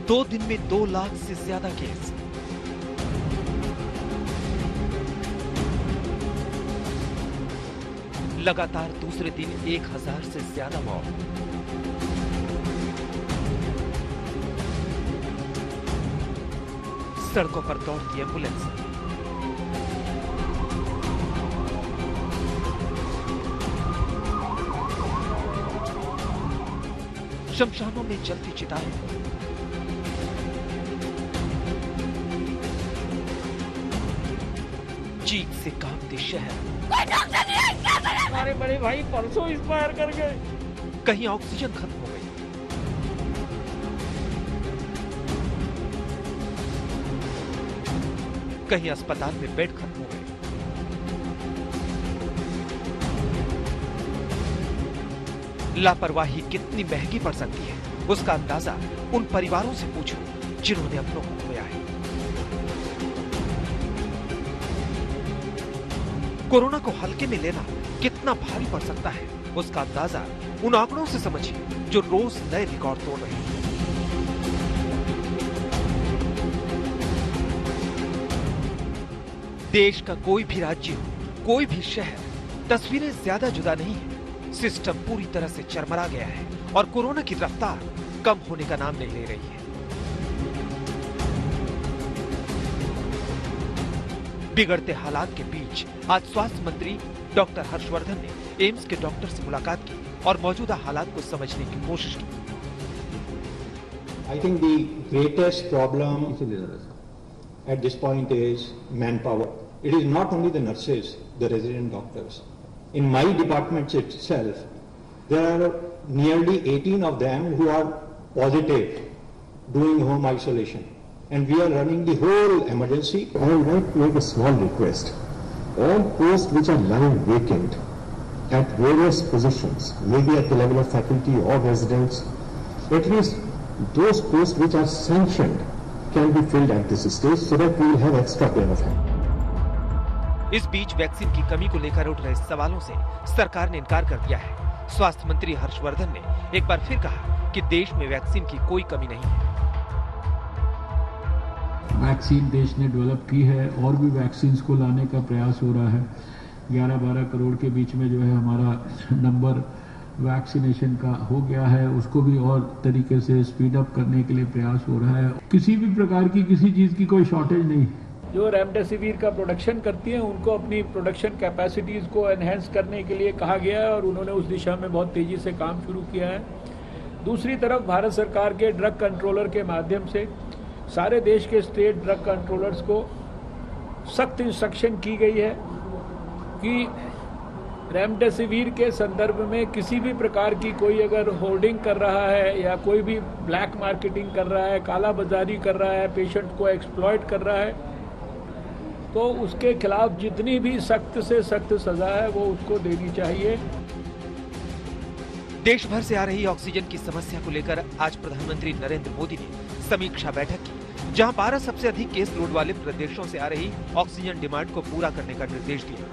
2 दिन में 2 लाख से ज्यादा केस। लगातार दूसरे दिन 1000 से ज्यादा मौत। सड़कों पर दौड़ती एम्बुलेंस। शमशानों में जलती चिताएं। चीख से कांपते शहर। हमारे बड़े भाई परसों एक्सपायर कर गए। कहीं ऑक्सीजन खत्म हो गई, कहीं अस्पताल में बेड खत्म हो गए। लापरवाही कितनी महंगी पड़ सकती है, उसका अंदाजा उन परिवारों से पूछो जिन्होंने अपनों को खोया है। कोरोना को हल्के में लेना कितना भारी पड़ सकता है, उसका अंदाजा उन आंकड़ों से समझिए जो रोज नए रिकॉर्ड तोड़ रहे हैं। देश का कोई भी राज्य हो, कोई भी शहर, तस्वीरें ज्यादा जुदा नहीं है। सिस्टम पूरी तरह से चरमरा गया है और कोरोना की रफ्तार कम होने का नाम नहीं ले रही है। बिगड़ते हालात के बीच आज स्वास्थ्य मंत्री डॉक्टर हर्षवर्धन ने एम्स के डॉक्टर से मुलाकात की और मौजूदा हालात को समझने की कोशिश की। I think the greatest problem at this point is manpower. It is not only the nurses, the resident doctors. In my department itself, there are nearly 18 of them who are positive doing home isolation. And we are running the whole emergency. I would like to make a small request. All posts which are lying vacant at various positions, maybe at the level of faculty or residents, at least those posts which are sanctioned can be filled at this stage so that we will have extra pair of hands. इस बीच vaccine की कमी को लेकर उठ रहे सवालों से सरकार ने इनकार कर दिया है। स्वास्थ्य मंत्री हर्षवर्धन ने एक बार फिर कहा कि देश में वैक्सीन की कोई कमी नहीं है। वैक्सीन देश ने डेवलप की है और भी वैक्सीन को लाने का प्रयास हो रहा है। 11-12 करोड़ के बीच में जो है हमारा नंबर वैक्सीनेशन का हो गया है, उसको भी और तरीके से स्पीड अप करने के लिए प्रयास हो रहा है। किसी भी प्रकार की किसी चीज की कोई शॉर्टेज नहीं। जो रेमडेसिविर का प्रोडक्शन करती हैं उनको अपनी प्रोडक्शन कैपेसिटीज को एनहेंस करने के लिए कहा गया है और उन्होंने उस दिशा में बहुत तेजी से काम शुरू किया है। दूसरी तरफ भारत सरकार के ड्रग कंट्रोलर के माध्यम से सारे देश के स्टेट ड्रग कंट्रोलर्स को सख्त इंस्ट्रक्शन की गई है कि रेमडेसिविर के संदर्भ में किसी भी प्रकार की कोई अगर होर्डिंग कर रहा है या कोई भी ब्लैक मार्केटिंग कर रहा है, काला बाजारी कर रहा है, पेशेंट को एक्सप्लॉइट कर रहा है, तो उसके खिलाफ जितनी भी सख्त से सख्त सजा है वो उसको देनी चाहिए। देश भर से आ रही ऑक्सीजन की समस्या को लेकर आज प्रधानमंत्री नरेंद्र मोदी ने समीक्षा बैठक की, जहां 12 सबसे अधिक केस लोड वाले प्रदेशों से आ रही ऑक्सीजन डिमांड को पूरा करने का निर्देश दिया।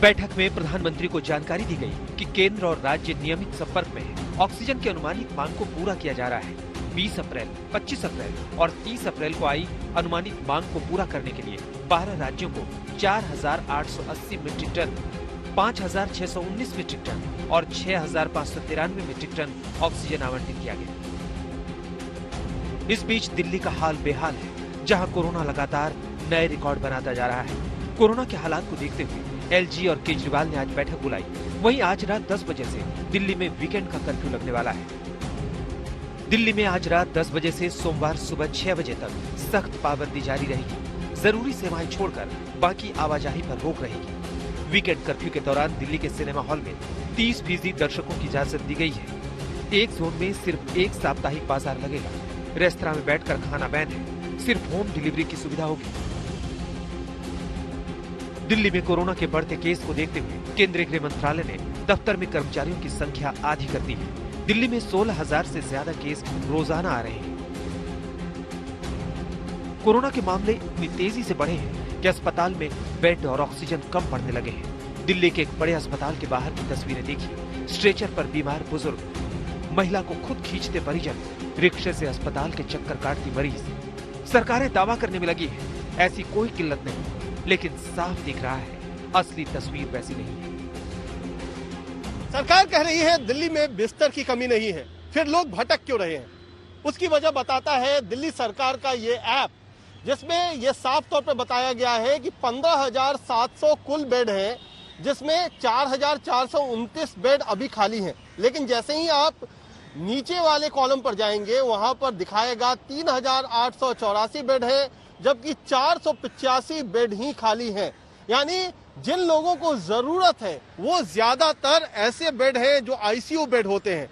बैठक में प्रधानमंत्री को जानकारी दी गई कि केंद्र और राज्य नियमित संपर्क में है। ऑक्सीजन की अनुमानित मांग को पूरा किया जा रहा है। 20 अप्रैल, 25 अप्रैल और 30 अप्रैल को आई अनुमानित मांग को पूरा करने के लिए 12 राज्यों को 4,880 मीट्रिक टन, 5,619 मीट्रिक टन और 6,593 मीट्रिक टन ऑक्सीजन आवंटित किया गया। इस बीच दिल्ली का हाल बेहाल है, जहां कोरोना लगातार नए रिकॉर्ड बनाता जा रहा है। कोरोना के हालात को देखते हुए एलजी और केजरीवाल ने आज बैठक बुलाई। वहीं आज रात 10 बजे से दिल्ली में वीकेंड का कर्फ्यू लगने वाला है। दिल्ली में आज रात 10 बजे से सोमवार सुबह 6 बजे तक सख्त पाबंदी जारी रहेगी। जरूरी सेवाएं छोड़कर बाकी आवाजाही पर रोक रहेगी। वीकेंड कर्फ्यू के दौरान दिल्ली के सिनेमा हॉल में 30% दर्शकों की इजाजत दी गई है। एक जोन में सिर्फ एक साप्ताहिक बाजार लगेगा। रेस्तरां में बैठकर खाना बैन है, सिर्फ होम डिलीवरी की सुविधा होगी। दिल्ली में कोरोना के बढ़ते केस को देखते हुए केंद्रीय गृह मंत्रालय ने दफ्तर में कर्मचारियों की संख्या आधी कर दी है। दिल्ली में 16,000 से ज्यादा केस रोजाना आ रहे हैं। कोरोना के मामले इतनी तेजी से बढ़े हैं कि अस्पताल में बेड और ऑक्सीजन कम पड़ने लगे हैं। दिल्ली के एक बड़े अस्पताल के बाहर की तस्वीरें देखिए। स्ट्रेचर पर बीमार बुजुर्ग, महिला को खुद खींचते परिजन, रिक्शे से अस्पताल के चक्कर काटती मरीज। सरकारें दावा करने में लगी है ऐसी कोई किल्लत नहीं, लेकिन साफ दिख रहा है असली तस्वीर वैसी नहीं है। सरकार कह रही है दिल्ली में बिस्तर की कमी नहीं है, फिर लोग भटक क्यों रहे हैं? उसकी वजह बताता है दिल्ली सरकार का ये ऐप, जिसमें ये साफ तौर पर बताया गया है कि 15,700 कुल बेड हैं, जिसमें 4,429 बेड अभी खाली हैं। लेकिन जैसे ही आप नीचे वाले कॉलम पर जाएंगे, वहां पर दिखाएगा 3,884 बेड है, जबकि 485 बेड ही खाली हैं। यानी जिन लोगों को जरूरत है वो ज्यादातर ऐसे बेड हैं जो आईसीयू बेड होते हैं,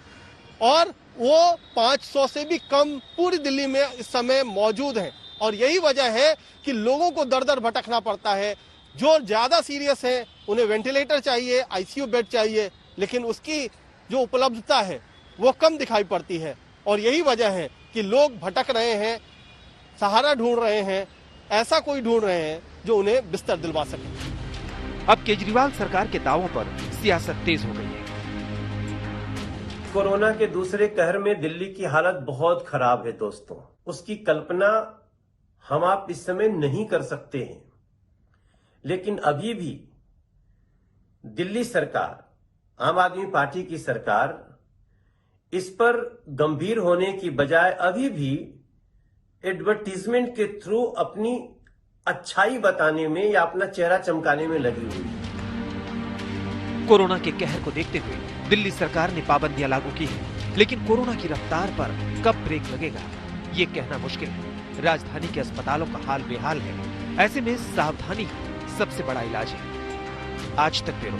और वो 500 से भी कम पूरी दिल्ली में इस समय मौजूद हैं। और यही वजह है कि लोगों को दर दर भटकना पड़ता है। जो ज्यादा सीरियस है उन्हें वेंटिलेटर चाहिए, आईसीयू बेड चाहिए, लेकिन उसकी जो उपलब्धता है वो कम दिखाई पड़ती है। और यही वजह है कि लोग भटक रहे हैं, सहारा ढूंढ रहे हैं, ऐसा कोई ढूंढ रहे हैं जो उन्हें बिस्तर दिलवा सके। अब केजरीवाल सरकार के दावों पर सियासत तेज हो गई है। कोरोना के दूसरे कहर में दिल्ली की हालत बहुत खराब है दोस्तों। उसकी कल्पना हम आप इस समय नहीं कर सकते हैं, लेकिन अभी भी दिल्ली सरकार, आम आदमी पार्टी की सरकार, इस पर गंभीर होने की बजाय अभी भी एडवर्टीजमेंट के थ्रू अपनी अच्छाई बताने में या अपना चेहरा चमकाने में लगी हुई है। कोरोना के कहर को देखते हुए दिल्ली सरकार ने पाबंदियां लागू की है, लेकिन कोरोना की रफ्तार पर कब ब्रेक लगेगा ये कहना मुश्किल है। राजधानी के अस्पतालों का हाल बेहाल है, ऐसे में सावधानी सबसे बड़ा इलाज है। आज तक ब्यूरो।